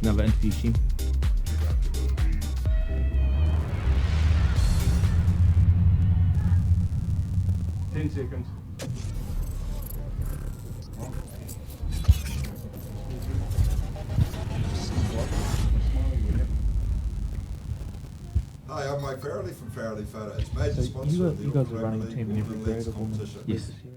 Another interview, Shim. 10 seconds. Hi, I'm Mike Farrelly from Farrelly Photos, major So sponsor of the you guys Auckland are running Rugby team in League every Women's grade of women's competition. Yes. this year?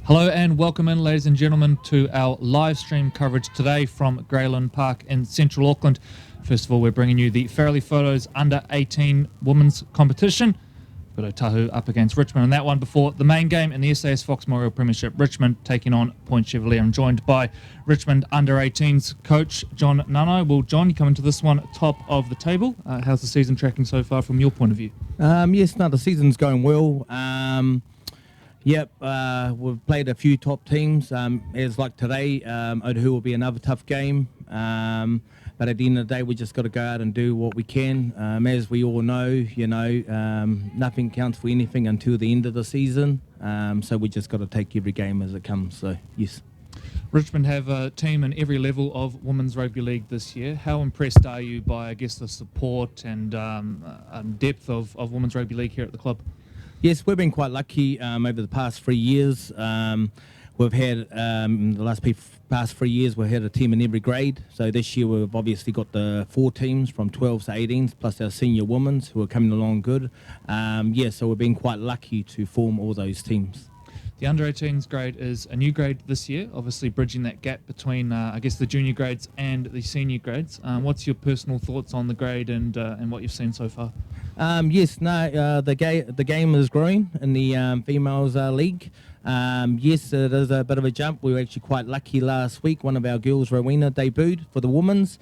Hello and welcome in, ladies and gentlemen, to our live stream coverage today from Greyland Park in central Auckland. First of all, we're bringing you the Farrelly Photos Under 18 Women's Competition. We've got Otahuhu up against Richmond on that one before the main game in the SAS Fox Memorial Premiership. Richmond taking on Point Chevalier. I'm joined by Richmond Under 18's coach, John Nano. Well, John, you come into this one top of the table. How's the season tracking so far from your point of view? Yes, no, the season's going well. Yep, we've played a few top teams. As like today, Otahuhu will be another tough game. But at the end of the day, we just got to go out and do what we can. As we all know, nothing counts for anything until the end of the season. So we just got to take every game as it comes. So yes. Richmond have a team in every level of Women's Rugby League this year. How impressed are you by, I guess, the support and depth of Women's Rugby League here at the club? Yes, we've been quite lucky over the past 3 years. We've had, the past 3 years, we've had a team in every grade. So this year we've obviously got the 4 teams from 12s to 18s, plus our senior women's who are coming along good. So we've been quite lucky to form all those teams. The Under-18s grade is a new grade this year, obviously bridging that gap between, I guess, the junior grades and the senior grades. What's your personal thoughts on the grade and what you've seen so far? The game is growing in the females league. Yes, it is a bit of a jump. We were actually quite lucky last week. One of our girls, Rowena, debuted for the women's.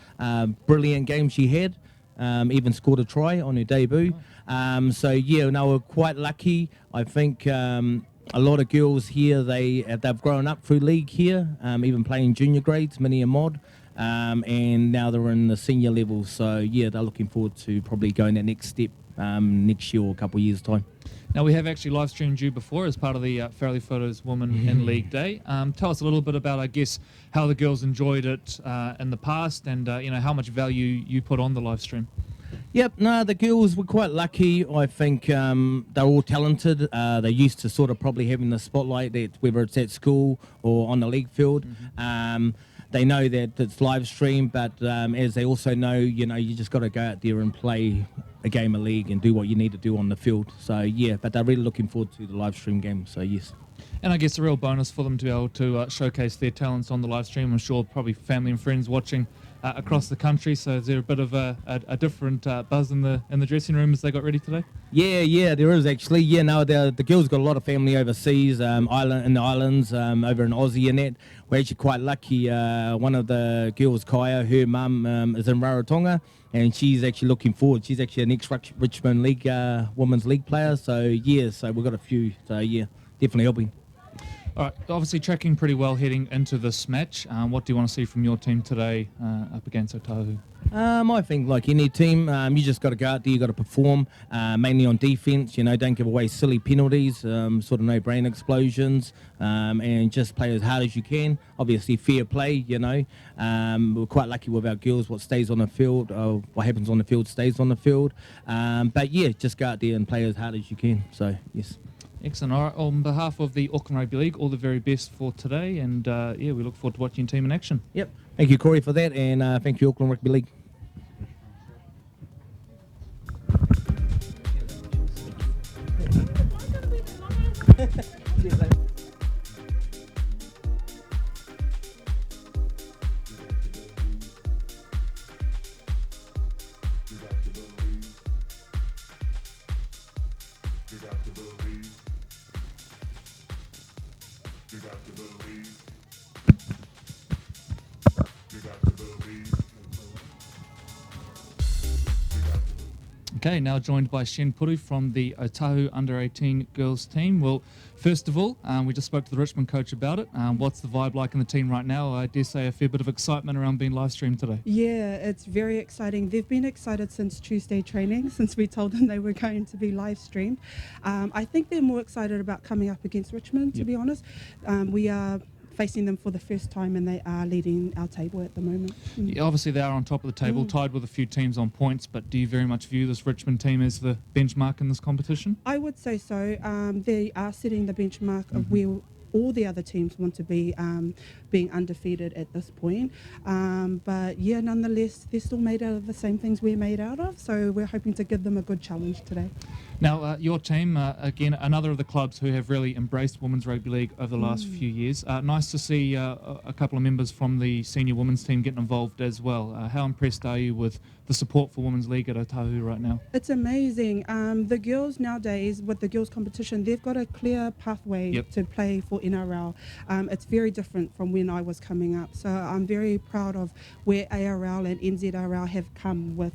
Brilliant game she had. Even scored a try on her debut. We're quite lucky. I think a lot of girls here, they've grown up through league here, even playing junior grades, many a mod. And now they're in the senior level. So, yeah, they're looking forward to probably going that next step next year or a couple of years' time. Now, we have actually live streamed you before as part of the Farrelly Photos Women in League Day. Tell us a little bit about, I guess, how the girls enjoyed it in the past and, how much value you put on the live stream. Yep, no, the girls were quite lucky. I think they're all talented. They're used to sort of probably having the spotlight, whether it's at school or on the league field. They know that it's live stream, but as they also know, you just got to go out there and play a game of league and do what you need to do on the field. So, yeah, but they're really looking forward to the live stream game, so yes. And I guess a real bonus for them to be able to showcase their talents on the live stream. I'm sure probably family and friends watching across the country. So is there a bit of a different buzz in the dressing room as they got ready today? Yeah, there is actually. Yeah, no, the girls got a lot of family overseas, in the islands, over in Aussie and that. We're actually quite lucky. One of the girls, Kaya, her mum is in Rarotonga, and she's actually looking forward. She's actually an ex-Richmond League Women's League player. So yeah, so we've got a few. So yeah, definitely helping. All right, obviously tracking pretty well heading into this match. What do you want to see from your team today up against Otahuhu? I think like any team, you just got to go out there, you got to perform, mainly on defence, don't give away silly penalties, sort of no-brain explosions, and just play as hard as you can. Obviously fair play, we're quite lucky with our girls, what stays on the field, what happens on the field stays on the field, but yeah, just go out there and play as hard as you can, so yes. Excellent. All right, on behalf of the Auckland Rugby League, all the very best for today, and we look forward to watching your team in action. Yep. Thank you, Corey, for that, and thank you, Auckland Rugby League. Okay, now joined by Shen Puru from the Otahuhu Under-18 Girls team. Well, first of all, we just spoke to the Richmond coach about it. What's the vibe like in the team right now? I dare say a fair bit of excitement around being live streamed today. Yeah, it's very exciting. They've been excited since Tuesday training, since we told them they were going to be live streamed. I think they're more excited about coming up against Richmond, to be honest. We are facing them for the first time, and they are leading our table at the moment. Yeah, obviously they are on top of the table, tied with a few teams on points, but do you very much view this Richmond team as the benchmark in this competition? I would say so. They are setting the benchmark of where all the other teams want to be, being undefeated at this point. But yeah, nonetheless, they're still made out of the same things we're made out of, so we're hoping to give them a good challenge today. Now, your team, again, another of the clubs who have really embraced Women's Rugby League over the last few years. Nice to see a couple of members from the senior women's team getting involved as well. How impressed are you with the support for Women's League at Otahuhu right now? It's amazing. The girls nowadays, with the girls competition, they've got a clear pathway to play for NRL. It's very different from when I was coming up. So I'm very proud of where ARL and NZRL have come with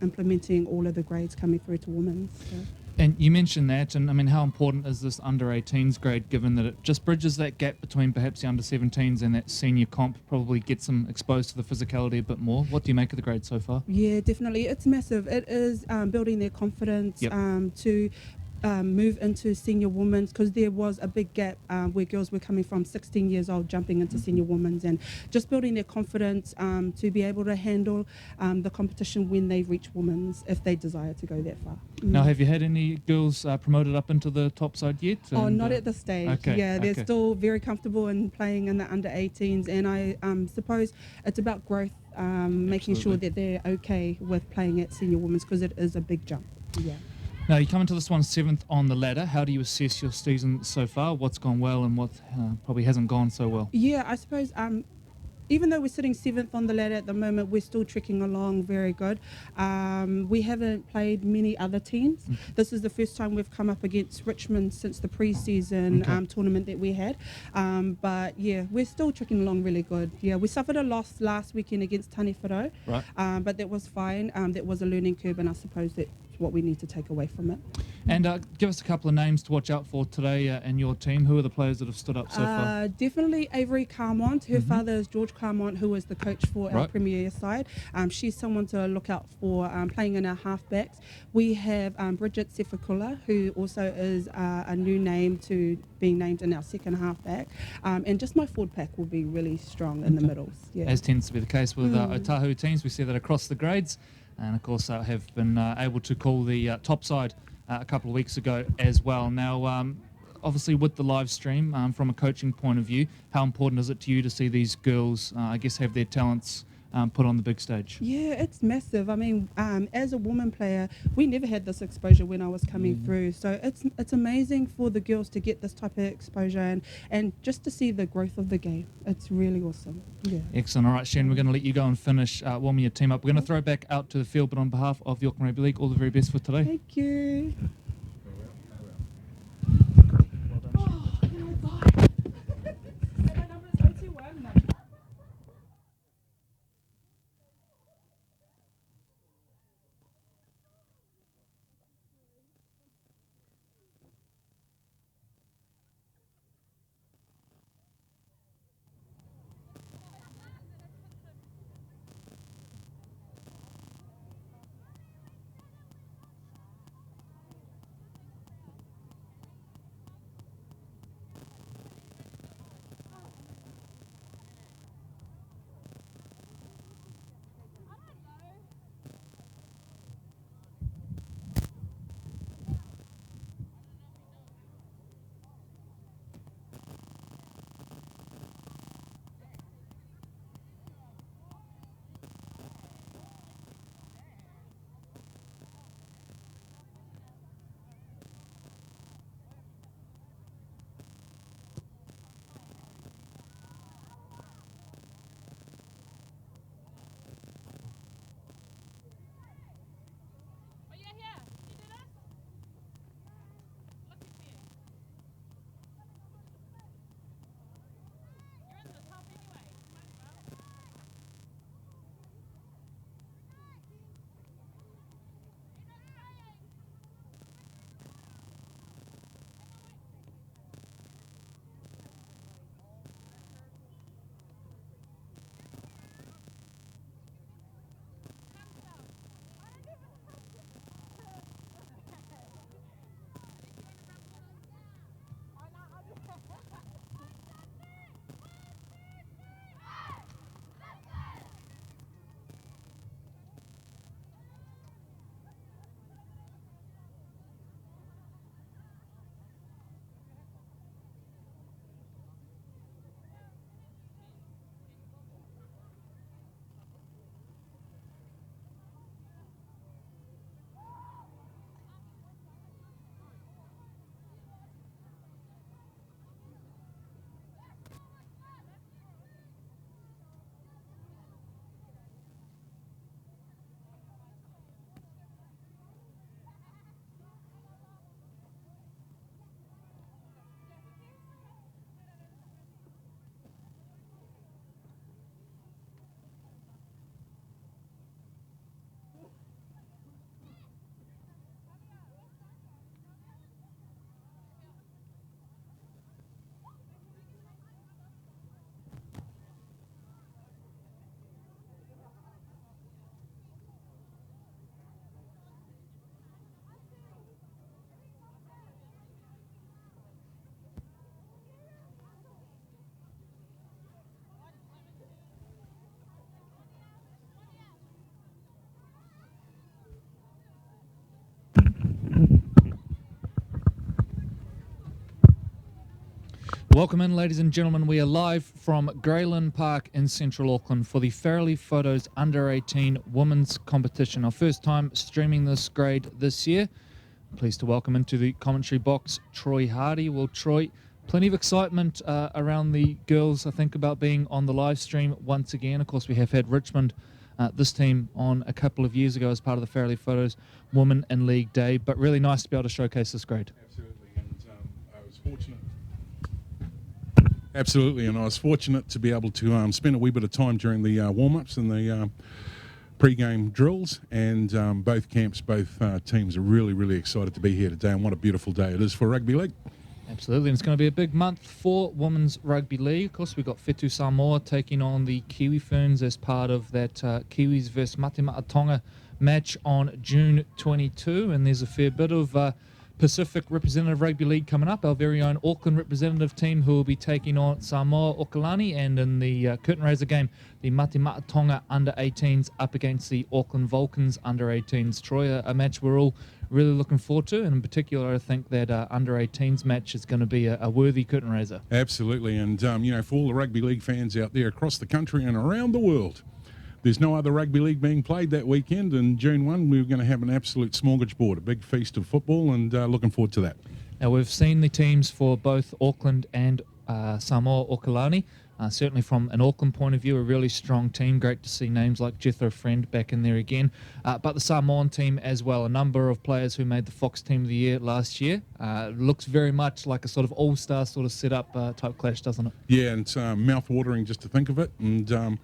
implementing all of the grades coming through to women. So. And you mentioned that, and I mean, how important is this under-18s grade, given that it just bridges that gap between perhaps the under-17s and that senior comp, probably gets them exposed to the physicality a bit more? What do you make of the grade so far? Yeah, definitely. It's massive. It is building their confidence to move into senior women's, because there was a big gap where girls were coming from 16 years old jumping into senior women's, and just building their confidence to be able to handle the competition when they reach women's, if they desire to go that far. Now, have you had any girls promoted up into the top side yet? Oh, not at this stage. Okay, yeah, they're still very comfortable in playing in the under-18s, and I suppose it's about growth, making sure that they're okay with playing at senior women's, because it is a big jump. Yeah. Now, you come into this one 7th on the ladder. How do you assess your season so far? What's gone well and what probably hasn't gone so well? Yeah, I suppose even though we're sitting 7th on the ladder at the moment, we're still trekking along very good. We haven't played many other teams. This is the first time we've come up against Richmond since the pre-season tournament that we had. But yeah, we're still trekking along really good. Yeah, we suffered a loss last weekend against Taniwharo, but that was fine. That was a learning curve, and I suppose that's what we need to take away from it. And give us a couple of names to watch out for today in your team. Who are the players that have stood up so far? Definitely Avery Carmont. Her father is George Carmont, who is the coach for our Premier side. She's someone to look out for, playing in our halfbacks. We have Bridget Sefakula, who also is a new name to being named in our second halfback. And just my forward pack will be really strong in the middles. Yeah. As tends to be the case with Otahuhu teams. We see that across the grades. And of course, have been able to call the top side a couple of weeks ago as well. Now, obviously, with the live stream, from a coaching point of view, how important is it to you to see these girls, I guess, have their talents put on the big stage. Yeah, it's massive. I mean, as a woman player, we never had this exposure when I was coming through. So it's amazing for the girls to get this type of exposure and just to see the growth of the game. It's really awesome. Yeah. Excellent. All right, Shen, we're going to let you go and finish warming your team up. We're going to throw back out to the field, but on behalf of the Auckland Rugby League, all the very best for today. Thank you. Welcome in, ladies and gentlemen. We are live from Grayland Park in central Auckland for the Farrelly Photos Under-18 Women's Competition. Our first time streaming this grade this year. Pleased to welcome into the commentary box Troy Hardy. Well, Troy, plenty of excitement around the girls, I think, about being on the live stream once again. Of course, we have had Richmond, this team, on a couple of years ago as part of the Farrelly Photos Women in League Day, but really nice to be able to showcase this grade. Absolutely, and I was fortunate. Absolutely, and I was fortunate to be able to spend a wee bit of time during the warm-ups and the pre-game drills, and both camps, both teams are really, really excited to be here today, and what a beautiful day it is for rugby league. Absolutely, and it's going to be a big month for Women's Rugby League. Of course, we've got Whetu Samoa taking on the Kiwi Ferns as part of that Kiwis versus Mate Mate Tonga match on June 22, and there's a fair bit of Pacific Representative Rugby League coming up. Our very own Auckland representative team who will be taking on Samoa Okalani, and in the curtain raiser game, the Mate Mate Tonga Under-18s up against the Auckland Vulcans Under-18s. Troy, a match we're all really looking forward to, and in particular I think that Under-18s match is going to be a worthy curtain raiser. Absolutely, and you know, for all the rugby league fans out there across the country and around the world, there's no other rugby league being played that weekend, and June 1 we're going to have an absolute smorgasbord, a big feast of football, and looking forward to that. Now, we've seen the teams for both Auckland and Samoa Okalani. Certainly from an Auckland point of view, a really strong team. Great to see names like Jethro Friend back in there again. But the Samoan team as well, a number of players who made the Fox Team of the Year last year. Looks very much like a sort of all-star sort of setup type clash, doesn't it? Yeah, and it's mouth-watering just to think of it, and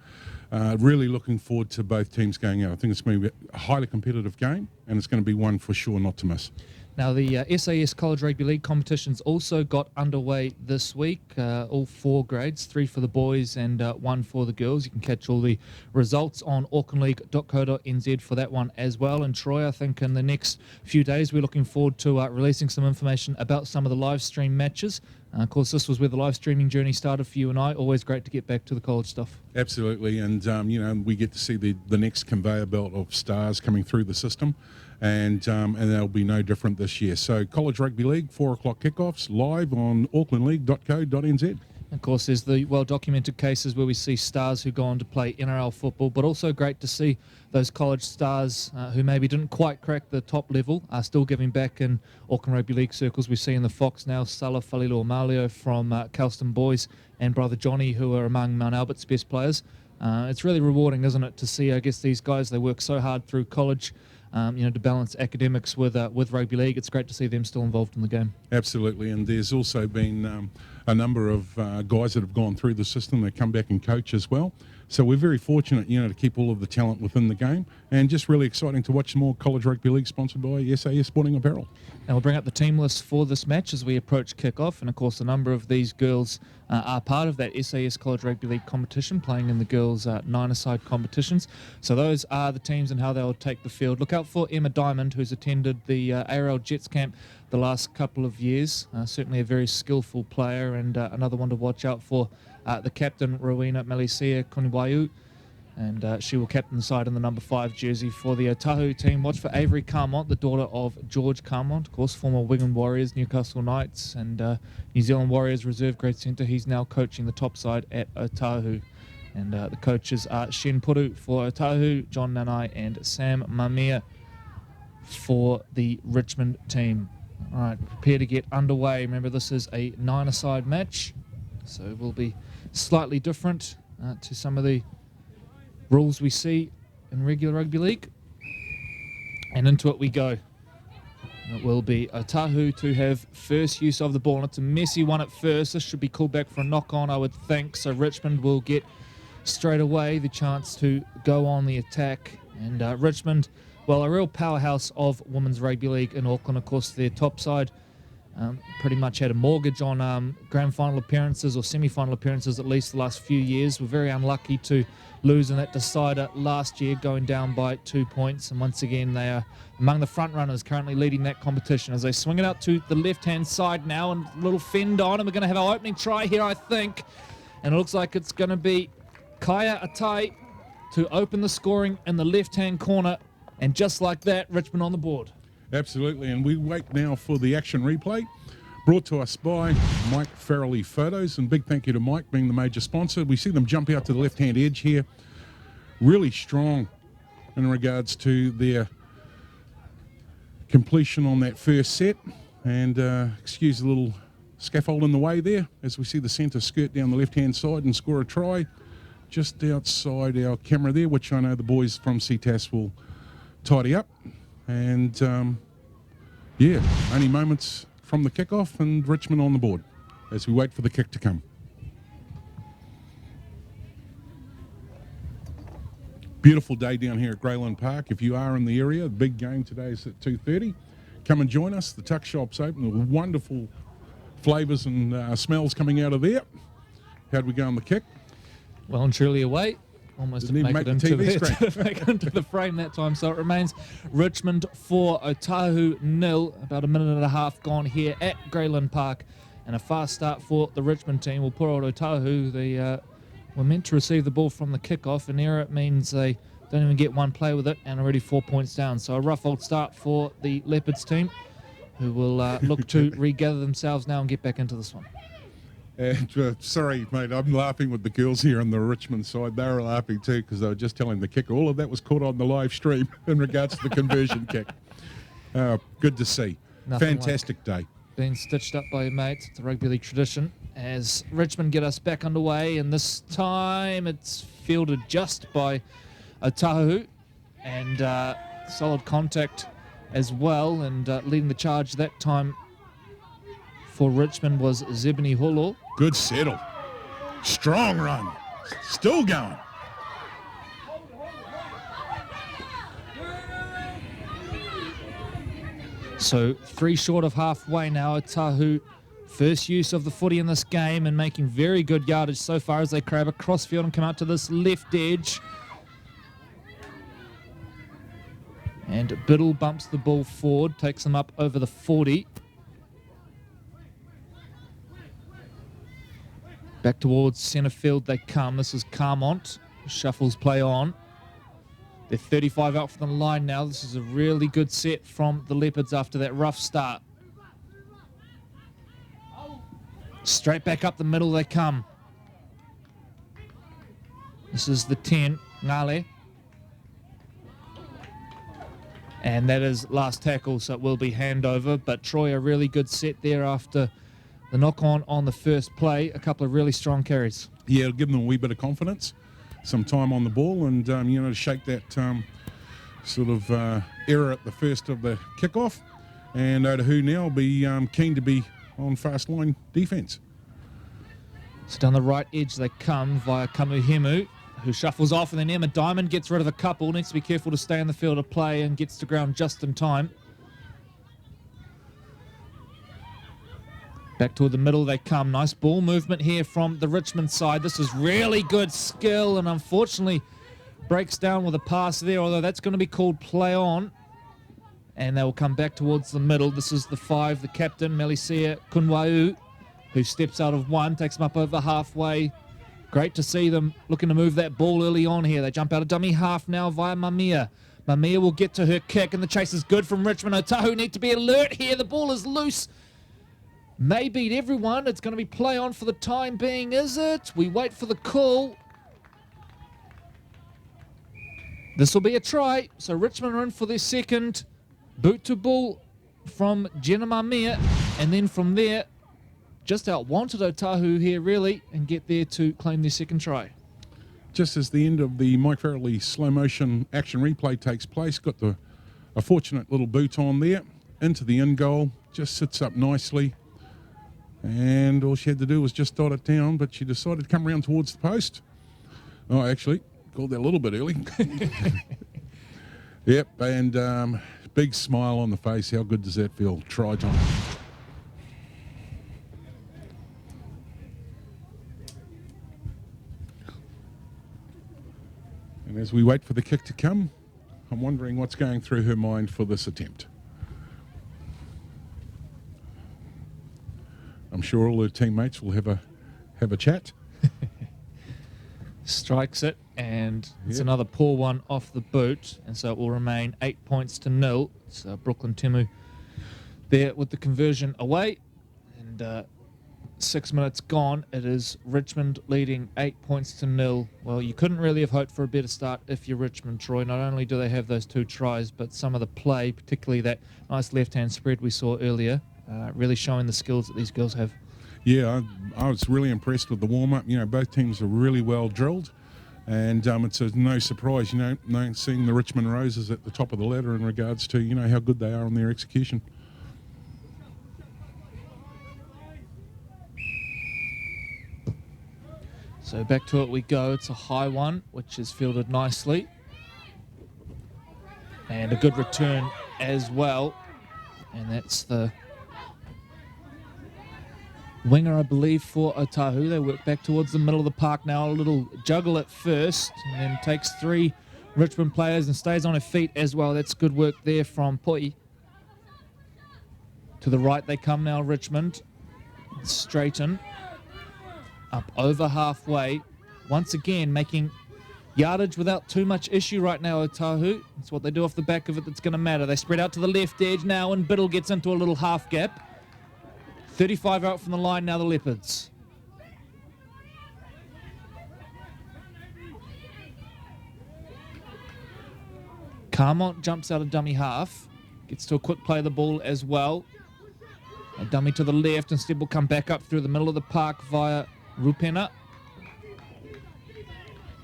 really looking forward to both teams going out. I think it's going to be a highly competitive game, and it's going to be one for sure not to miss. Now, the SAS College Rugby League competitions also got underway this week, all 4 grades, 3 for the boys and 1 for the girls. You can catch all the results on aucklandleague.co.nz for that one as well. And Troy, I think in the next few days, we're looking forward to releasing some information about some of the live stream matches. Of course, this was where the live streaming journey started for you and I. Always great to get back to the college stuff. Absolutely, and we get to see the next conveyor belt of stars coming through the system, and that'll be no different this year. So College Rugby League, 4 o'clock kickoffs, live on aucklandleague.co.nz. Of course, there's the well-documented cases where we see stars who go on to play NRL football, but also great to see those college stars who maybe didn't quite crack the top level are still giving back in Auckland Rugby League circles. We see in the Fox now Salah Falilu-Amalio from Kelston Boys and brother Johnny, who are among Mount Albert's best players. It's really rewarding, isn't it, to see, I guess, these guys, they work so hard through college, to balance academics with rugby league. It's great to see them still involved in the game. Absolutely, and there's also been a number of guys that have gone through the system that come back and coach as well. So we're very fortunate, to keep all of the talent within the game, and just really exciting to watch more College Rugby League sponsored by SAS Sporting Apparel. And we'll bring up the team list for this match as we approach kick-off. And, of course, a number of these girls are part of that SAS College Rugby League competition, playing in the girls' nine-a-side competitions. So those are the teams and how they'll take the field. Look out for Emma Diamond, who's attended the ARL Jets camp the last couple of years. Certainly a very skillful player, and another one to watch out for. The captain, Rowena Malicia Koniwayu, and she will captain the side in the number 5 jersey for the Otahuhu team. Watch for Avery Carmont, the daughter of George Carmont, of course, former Wigan Warriors, Newcastle Knights, and New Zealand Warriors reserve grade centre. He's now coaching the top side at Otahuhu. And the coaches are Shen Puru for Otahuhu, John Nanai, and Sam Mamia for the Richmond team. All right, prepare to get underway. Remember, this is a 9-a-side match, so it will be slightly different to some of the rules we see in regular rugby league. And into it we go. It will be Otahuhu to have first use of the ball, and it's a messy one at first. This should be called back for a knock-on, I would think. So Richmond will get straight away the chance to go on the attack. And Richmond, well, a real powerhouse of women's rugby league in Auckland. Of course, their top side pretty much had a mortgage on grand final appearances or semi-final appearances at least the last few years. We're very unlucky to lose in that decider last year, going down by 2 points. And once again, they are among the front runners currently leading that competition as they swing it out to the left-hand side now, and a little fend on. And we're going to have our opening try here, I think. And it looks like it's going to be Kaya Atai to open the scoring in the left-hand corner. And just like that, Richmond on the board. Absolutely, and we wait now for the action replay, brought to us by Mike Farrelly Photos, and big thank you to Mike being the major sponsor. We see them jump out to the left-hand edge here, really strong in regards to their completion on that first set, and excuse the little scaffold in the way there as we see the centre skirt down the left-hand side and score a try just outside our camera there, which I know the boys from CTAS will tidy up. And only moments from the kickoff, and Richmond on the board as we wait for the kick to come. Beautiful day down here at Greyland Park. If you are in the area, the big game today is at 2:30. Come and join us. The tuck shop's open with wonderful flavours and smells coming out of there. How'd we go on the kick? Well and truly away. Almost didn't make it into the frame that time. So it remains Richmond 4, Otahuhu 0. About a minute and a half gone here at Greyland Park. And a fast start for the Richmond team. We'll put out Otahuhu. They were meant to receive the ball from the kickoff. An error means they don't even get one play with it, and already 4 points down. So a rough old start for the Leopards team, who will look to regather themselves now and get back into this one. And sorry, mate, I'm laughing with the girls here on the Richmond side. They were laughing too because they were just telling the kicker. All of that was caught on the live stream in regards to the conversion kick. Good to see. Nothing Fantastic day. Being stitched up by your mates. It's a rugby league tradition. As Richmond get us back underway, and this time it's fielded just by Otahuhu, and solid contact as well, and leading the charge that time for Richmond was Zebani Holo. Good settle. Strong run. Still going. So 3 short of halfway now. Otahuhu, first use of the footy in this game and making very good yardage so far as they crab across field and come out to this left edge. And Biddle bumps the ball forward, takes them up over the 40. Back towards centre field they come. This is Carmont. Shuffles play on. They're 35 out from the line now. This is a really good set from the Leopards after that rough start. Straight back up the middle they come. This is the 10, Ngale. And that is last tackle, so it will be handover. But Troy, a really good set there after the knock-on the first play. A couple of really strong carries. Yeah, it'll give them a wee bit of confidence, some time on the ball, and, to shake that sort of error at the first of the kickoff. And Otahuhu now will be keen to be on fast line defence. So down the right edge they come via Kamuhemu, who shuffles off, and then Emma Diamond gets rid of a couple. Needs to be careful to stay in the field of play and gets to ground just in time. Back toward the middle they come. Nice ball movement here from the Richmond side. This is really good skill, and unfortunately breaks down with a pass there, although that's going to be called play on. And they will come back towards the middle. This is the 5, the captain, Melisea Kunwau, who steps out of 1, takes them up over halfway. Great to see them looking to move that ball early on here. They jump out of dummy half now via Mamia. Mamia will get to her kick, and the chase is good from Richmond. Otahuhu need to be alert here. The ball is loose. May beat everyone. It's going to be play on for the time being, is it? We wait for the call. This will be a try. So Richmond are in for their second. Boot to ball from Jenna Mamia, and then from there, just outwanted Otahuhu here, really, and get there to claim their second try. Just as the end of the Mike Farrelly slow motion action replay takes place, got a fortunate little boot on there into the in goal, just sits up nicely, and all she had to do was just dot it down, but she decided to come around towards the post. Oh, actually, called that a little bit early. Yep, and big smile on the face. How good does that feel? Try time. And as we wait for the kick to come, I'm wondering what's going through her mind for this attempt. I'm sure all her teammates will have a chat. Strikes it, and it's another poor one off the boot, and so it will remain 8 points to 0. So Brooklyn Temu there with the conversion away, and 6 minutes gone. It is Richmond leading 8 points to 0. Well, you couldn't really have hoped for a better start if you're Richmond, Troy. Not only do they have those 2 tries, but some of the play, particularly that nice left-hand spread we saw earlier, really showing the skills that these girls have. Yeah, I was really impressed with the warm-up. Both teams are really well drilled, and it's no surprise, seeing the Richmond Roses at the top of the ladder in regards to, how good they are on their execution. So back to it we go. It's a high one, which is fielded nicely. And a good return as well. And that's the winger, I believe, for Otahuhu. They work back towards the middle of the park now. A little juggle at first, and then takes 3 Richmond players and stays on her feet as well. That's good work there from Poi. To the right they come now, Richmond. Straighten. Up over halfway. Once again, making yardage without too much issue right now, Otahuhu. That's what they do off the back of it that's going to matter. They spread out to the left edge now, and Biddle gets into a little half gap. 35 out from the line now, the Leopards. Carmont jumps out of dummy half. Gets to a quick play of the ball as well. A dummy to the left. Instead will come back up through the middle of the park via Rupena.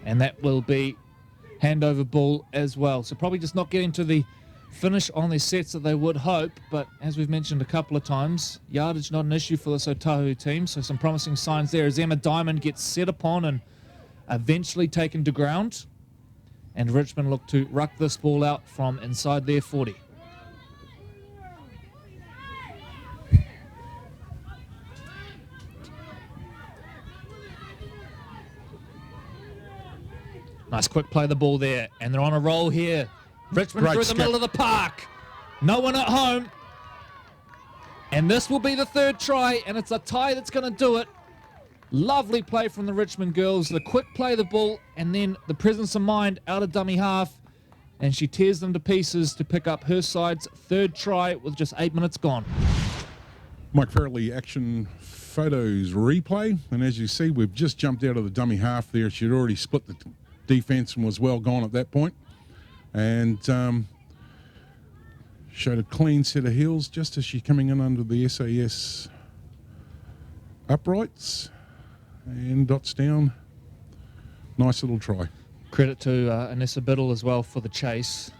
And that will be handover ball as well. So probably just not getting to the finish on their sets that they would hope. But as we've mentioned a couple of times, yardage not an issue for this Otahuhu team. So some promising signs there as Emma Diamond gets set upon and eventually taken to ground. And Richmond look to ruck this ball out from inside their 40. Nice quick play of the ball there. And they're on a roll here. Richmond Great through the skip. middle of the park. No one at home. And this will be the third try, and it's a tie that's going to do it. Lovely play from the Richmond girls. The quick play of the ball, and then the presence of mind out of dummy half. And she tears them to pieces to pick up her side's third try with just 8 minutes gone. Mike Farrelly action photos replay. And as you see, we've just jumped out of the dummy half there. She'd already split the defense and was well gone at that point. And showed a clean set of heels just as she's coming in under the SAS uprights. And dots down. Nice little try. Credit to Anessa Biddle as well for the chase.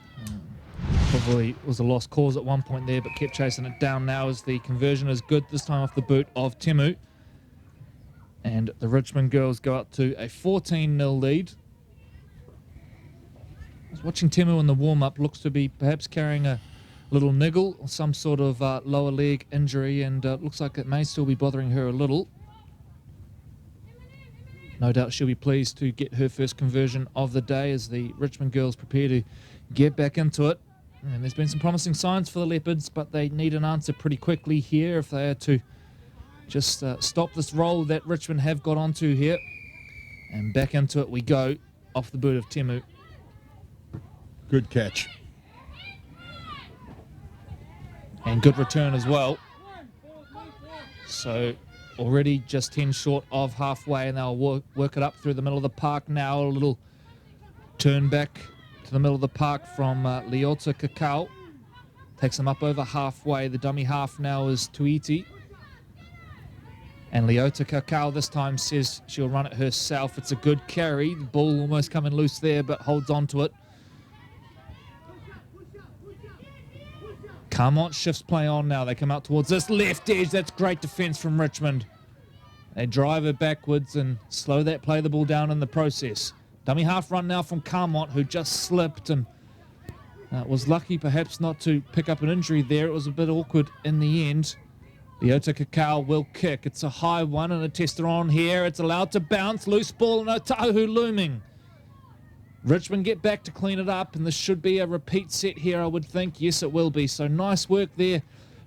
Probably was a lost cause at one point there, but kept chasing it down now as the conversion is good, this time off the boot of Temu. And the Richmond girls go up to a 14-0 lead. I was watching Temu in the warm-up, looks to be perhaps carrying a little niggle or some sort of lower leg injury, and looks like it may still be bothering her a little. No doubt she'll be pleased to get her first conversion of the day as the Richmond girls prepare to get back into it. And there's been some promising signs for the Leopards, but they need an answer pretty quickly here if they are to just stop this roll that Richmond have got onto here. And back into it we go off the boot of Temu. Good catch. And good return as well. So already just 10 short of halfway, and they'll work it up through the middle of the park now. A little turn back to the middle of the park from Leota Kakao. Takes them up over halfway. The dummy half now is Tuiti. And Leota Kakao this time says she'll run it herself. It's a good carry. The ball almost coming loose there, but holds on to it. Carmont shifts play on now. They come out towards this left edge. That's great defense from Richmond. They drive it backwards and slow that play the ball down in the process. Dummy half run now from Carmont, who just slipped and was lucky perhaps not to pick up an injury there. It was a bit awkward in the end. Leota Kakao will kick. It's a high one and a tester on here. It's allowed to bounce. Loose ball and Otahuhu looming. Richmond get back to clean it up, and this should be a repeat set here, I would think. Yes, it will be. So nice work there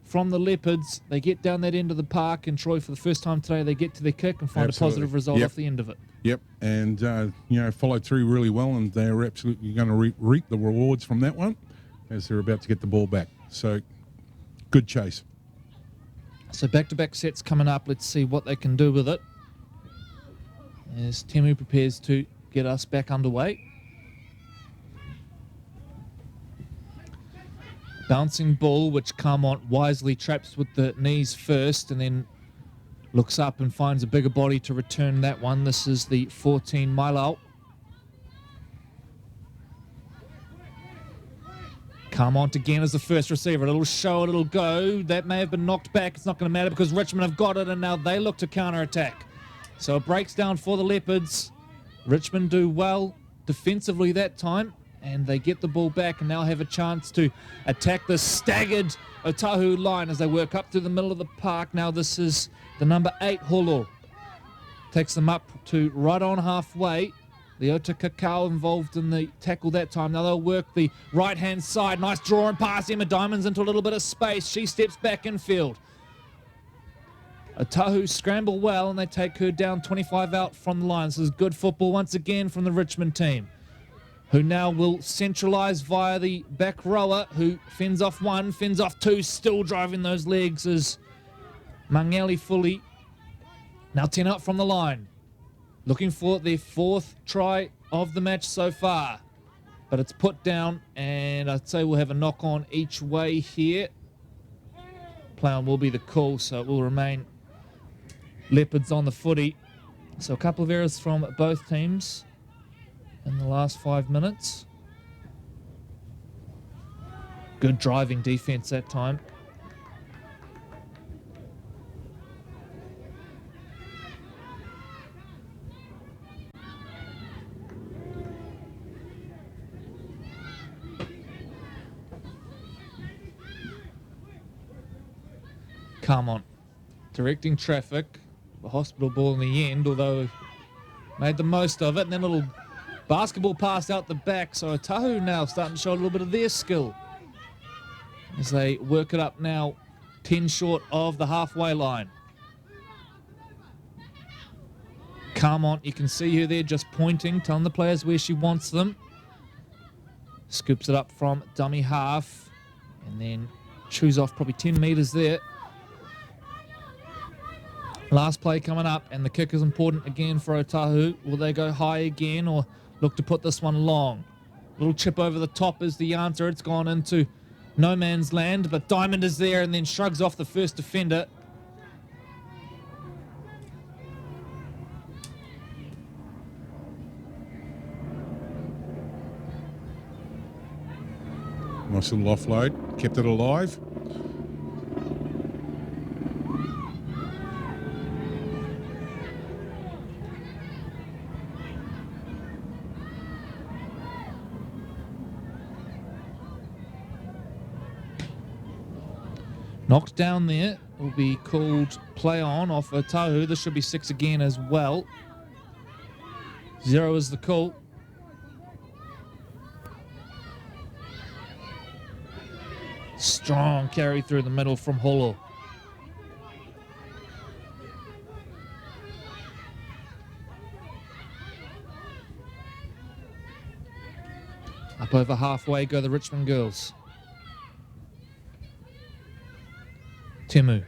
from the Leopards. They get down that end of the park, and Troy, for the first time today, they get to their kick and find Absolutely. a positive result off the end of it. Yep, and followed through really well, and they're absolutely going to reap the rewards from that one as they're about to get the ball back. So, good chase. So back-to-back sets coming up. Let's see what they can do with it as Temu prepares to get us back underway. Bouncing ball, which Carmont wisely traps with the knees first and then looks up and finds a bigger body to return that one. This is the 14 Mailau. Carmont again as the first receiver. A little show, a little go. That may have been knocked back. It's not going to matter because Richmond have got it, and now they look to counter-attack. So it breaks down for the Leopards. Richmond do well defensively that time, and they get the ball back and now have a chance to attack the staggered Otahuhu line as they work up through the middle of the park. Now this is the number 8, Holo. Takes them up to right on halfway. Leota Kakao involved in the tackle that time. Now they'll work the right-hand side. Nice draw and pass. Emma Diamonds into a little bit of space. She steps back infield. Otahuhu scramble well, and they take her down 25 out from the line. This is good football once again from the Richmond team, who now will centralise via the back rower, who fends off one, fends off two, still driving those legs is Mangeli Fully. Now 10 out from the line, looking for their 4th try of the match so far. but it's put down, and I'd say we'll have a knock on each way here. Play on will be the call, so it will remain Leopards on the footy. So a couple of errors from both teams in the last 5 minutes. Good driving defense that time. Come on. Directing traffic. The hospital ball in the end, although made the most of it. And then a little basketball pass out the back. So Otahuhu now starting to show a little bit of their skill as they work it up now 10 short of the halfway line. Carmont, you can see her there just pointing, telling the players where she wants them. Scoops it up from dummy half and then chews off probably 10 metres there. Last play coming up, and the kick is important again for Otahuhu. Will they go high again or look to put this one long? Little chip over the top is the answer. It's gone into no man's land, but Diamond is there and then shrugs off the first defender. Nice little offload, kept it alive. Knocked down there, will be called play on off Otahuhu. This should be 6 again as well. 0 is the call. Strong carry through the middle from Holo. Up over halfway go the Richmond girls. Temu.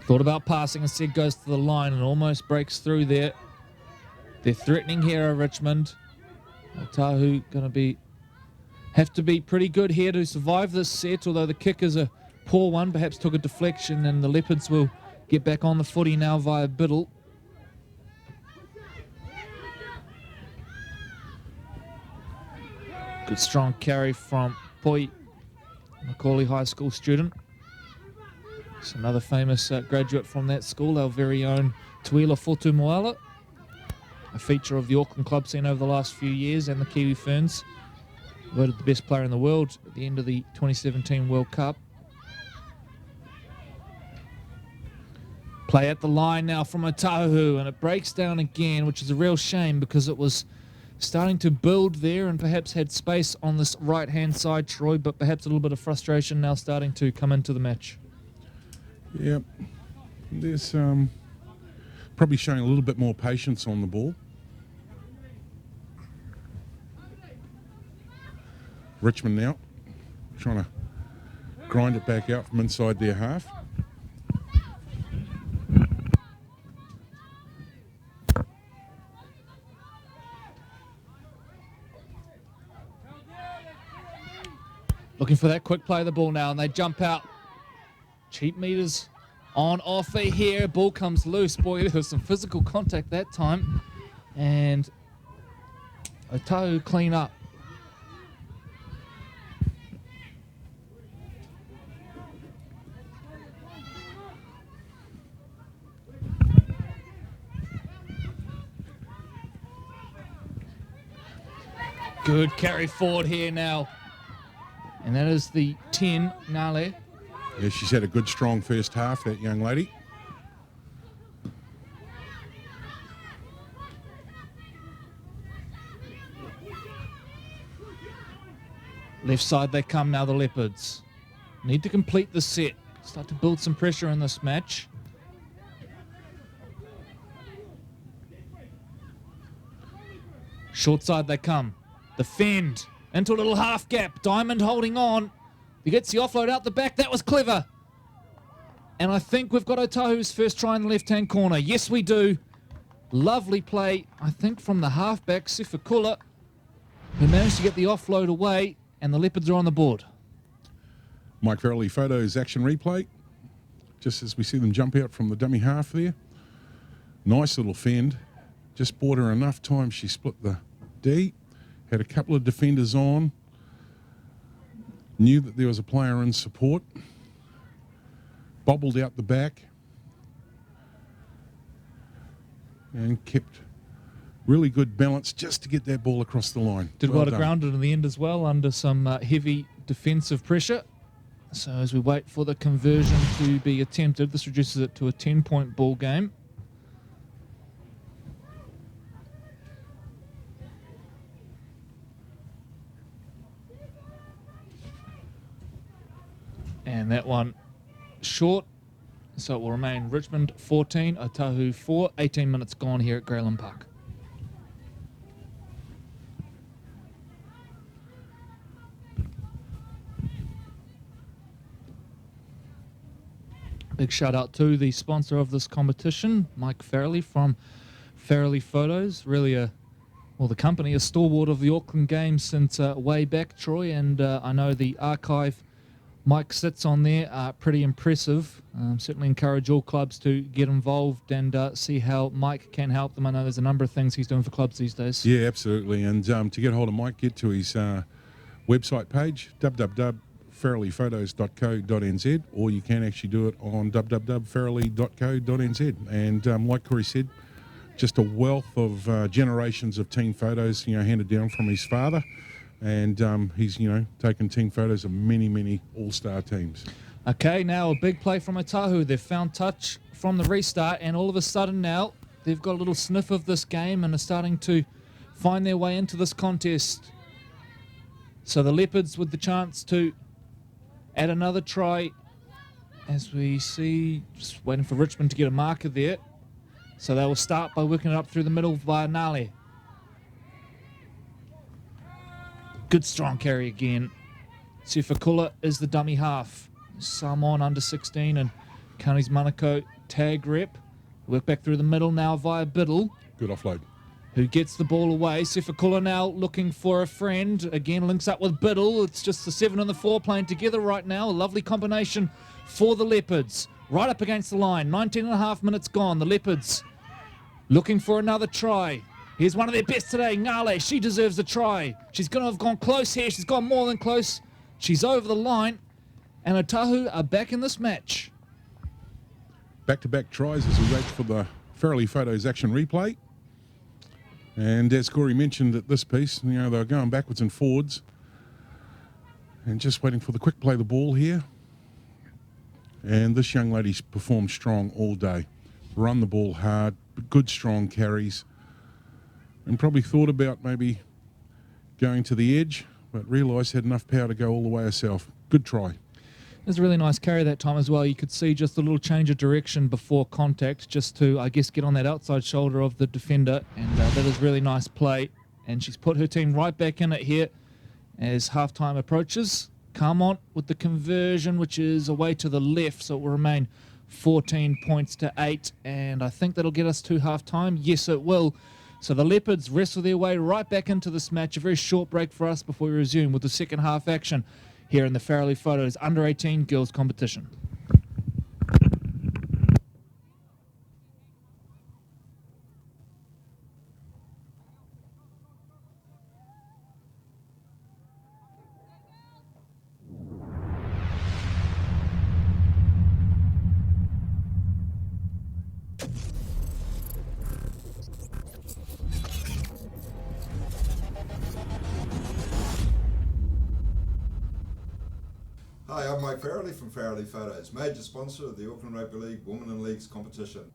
Thought about passing, instead goes to the line and almost breaks through there. They're threatening here at Richmond. Otahuhu going to have to be pretty good here to survive this set, although the kick is a poor one, perhaps took a deflection, and the Leopards will get back on the footy now via Biddle. Good strong carry from Poi, Macaulay High School student. It's another famous graduate from that school, our very own Tuila Fotu Moala, a feature of the Auckland club scene over the last few years, and the Kiwi Ferns. Voted the best player in the world at the end of the 2017 World Cup. Play at the line now from Otahuhu, and it breaks down again, which is a real shame because it was starting to build there and perhaps had space on this right-hand side, Troy, but perhaps a little bit of frustration now starting to come into the match. Yep. There's probably showing a little bit more patience on the ball. Richmond now trying to grind it back out from inside their half. Looking for that quick play of the ball now, and they jump out. Cheap meters on offer here. Ball comes loose. Boy, there was some physical contact that time. And Otahuhu clean up. Good carry forward here now. And that is the 10, Nale. Yeah, she's had a good, strong first half, that young lady. Left side they come now, the Leopards. Need to complete the set. Start to build some pressure in this match. Short side they come. Defend. Into a little half gap. Diamond holding on. He gets the offload out the back. That was clever. And I think we've got Otahu's first try in the left-hand corner. Yes, we do. Lovely play, I think, from the halfback, Sifakula. who managed to get the offload away, and the Leopards are on the board. Mike Farrelly photos action replay, just as we see them jump out from the dummy half there. Nice little fend. Just bought her enough time. She split the D, had a couple of defenders on, knew that there was a player in support, bobbled out the back, and kept really good balance just to get that ball across the line. Did well to done. ground it in the end as well under some heavy defensive pressure. So as we wait for the conversion to be attempted, this reduces it to a 10-point ball game. And that one short, so it will remain Richmond 14, Otahuhu 4, 18 minutes gone here at Grayland Park. Big shout out to the sponsor of this competition, Mike Farrelly from Farrelly Photos. Really the company, a stalwart of the Auckland game since way back, Troy, and I know the archive Mike sits on there are pretty impressive. Certainly encourage all clubs to get involved and see how Mike can help them. I know there's a number of things he's doing for clubs these days. Yeah, absolutely. And to get hold of Mike, get to his website page, www.farrellyphotos.co.nz, or you can actually do it on www.farrelly.co.nz. And like Corey said, just a wealth of generations of team photos, handed down from his father. And he's, taken team photos of many, many all-star teams. Okay, now a big play from Otahuhu. They've found touch from the restart, and all of a sudden now they've got a little sniff of this game and are starting to find their way into this contest. So the Leopards with the chance to add another try, as we see, just waiting for Richmond to get a marker there. So they will start by working it up through the middle via Nale. Good strong carry again. Sifakula is the dummy half. Samoan under 16 and Counties Manukau tag rep. Work back through the middle now via Biddle, Good offload. who gets the ball away. Sifakula now looking for a friend. Again, links up with Biddle. It's just the 7 and the 4 playing together right now. A lovely combination for the Leopards. Right up against the line. 19 and a half minutes gone. The Leopards looking for another try. Here's one of their best today, Ngale. She deserves a try. She's going to have gone close here. She's gone more than close. She's over the line. And Otahuhu are back in this match. Back-to-back tries as we wait for the Farrelly Photos action replay. And as Corey mentioned at this piece, they were going backwards and forwards. And just waiting for the quick play of the ball here. And this young lady's performed strong all day. Run the ball hard, good strong carries. And probably thought about maybe going to the edge, but realised had enough power to go all the way herself. Good try. There's a really nice carry that time as well. You could see just a little change of direction before contact, just to, I guess, get on that outside shoulder of the defender. And that is really nice play. And she's put her team right back in it here as halftime approaches. Carmont with the conversion, which is away to the left, so it will remain 14 points to 8. And I think that'll get us to halftime. Yes, it will. So the Leopards wrestle their way right back into this match. A very short break for us before we resume with the second half action here in the Farrelly Photos Under-18 Girls competition. Hi, I'm Mike Farrelly from Farrelly Photos, major sponsor of the Auckland Rugby League Women in Leagues competition.